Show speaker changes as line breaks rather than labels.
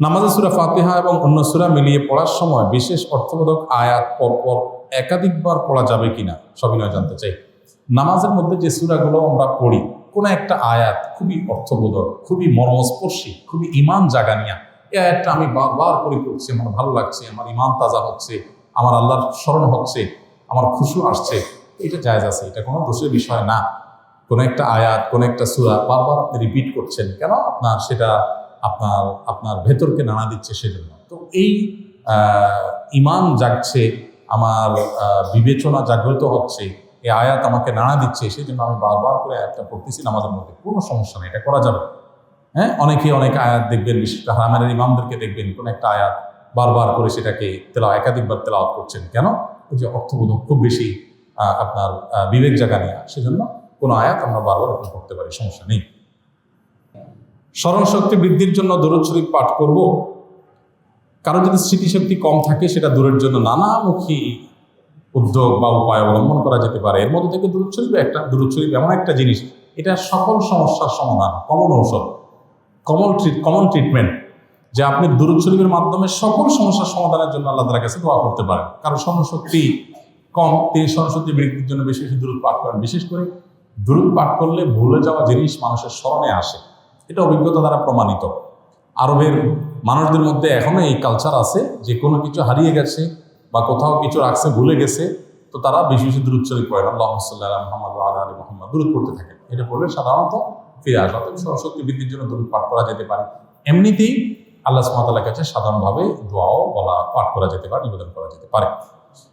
নামাজে সূরা ফাতিহা এবং অন্য সূরা মিলিয়ে পড়ার সময় বিশেষ অর্থবোধক আয়াত পরপর একাধিকবার পড়া যাবে কিনা সবিনয় জানতে চাই। নামাজের মধ্যে যে সূরাগুলো আমরা পড়ি, কোনো একটা আয়াত খুবই অর্থবোধক, খুবই মর্মস্পর্শী, খুবই ঈমান জাগানিয়া, এই আয়াতটা আমি বারবার করে পড়ছি, আমার ভালো লাগছে, আমার ঈমান তাজা হচ্ছে, আমার আল্লাহর স্মরণ হচ্ছে, আমার খুশু আসছে, এটা জায়েজ আছে, এটা কোনো দোষের বিষয় না। কোনো একটা আয়াত, কোনো একটা সূরা বারবার আপনি রিপিট করছেন কেন? আপনার সেটা আপনার আপনার ভেতরকে নাড়া দিচ্ছে সেজন্য। তো এই ঈমান জাগছে, আমার বিবেচনা জাগ্রত হচ্ছে, এই আয়াত আমাকে নাড়া দিচ্ছে, সেই জন্য আমি বারবার করে আয়াতটা পড়তেছি নামাজের মধ্যে, কোনো সমস্যা নেই, এটা করা যাবে। হ্যাঁ, অনেকে অনেক আয়াত দেখবেন, বিশেষ করে হারামের ইমামদেরকে দেখবেন কোনো একটা আয়াত বারবার করে সেটাকে একাধিকবার তেলাওয়াত করছেন কেন? ওই যে অর্থবোধক খুব বেশি আপনার বিবেক জাগানিয়া, সেজন্য কোনো আয়াত আমরা বারবার এরকম করতে পারি, সমস্যা নেই। স্মরণ শক্তি বৃদ্ধির জন্য দরুদ শরীফ পাঠ করব। কারো যদি স্মৃতিশক্তি কম থাকে, সেটা দূরের জন্য নানামুখী উদ্যোগ বা উপায় অবলম্বন করা যেতে পারে। এর মধ্যে থেকে দরুদ শরীফ এমন একটা জিনিস, এটা সকল সমস্যার সমাধান, কমন ঔষধ, কমন ট্রিটমেন্ট, যে আপনি দরুদ শরীফের মাধ্যমে সকল সমস্যার সমাধানের জন্য আল্লাহ তাআলার কাছে দোয়া করতে পারেন। কারণ স্মরণশক্তি কম, তিনি স্মরণশক্তি বৃদ্ধির জন্য বেশি বেশি দরুদ পাঠ করেন। বিশেষ করে দরুদ পাঠ করলে ভুলে যাওয়া জিনিস মানুষের স্মরণে আসে, এটা অভিজ্ঞতা দ্বারা প্রমাণিত। আরবের মানুষদের মধ্যে এখনো এই কালচার আছে যে কোনো কিছু হারিয়ে গেছে বা কোথাও কিছু রাখছে, ভুলে গেছে, তো তারা বেশি বেশি দরুদ শরীফ পড়েন, আল্লাহুম্মা সাল্লি আলা মুহাম্মাদ ওয়া আলা আলি মুহাম্মাদ, দরুদ পড়তে থাকেন। এটা পড়লে সাধারণত ফিরে আসে। অতএব স্মরণশক্তি বৃদ্ধির জন্য দরুদ পাঠ করা যেতে পারে। এমনিতেই আল্লাহ সুবহানাহু ওয়া তাআলার কাছে সাধারণভাবে দোয়াও পাঠ করা যেতে পারে, নিবেদন করা যেতে পারে।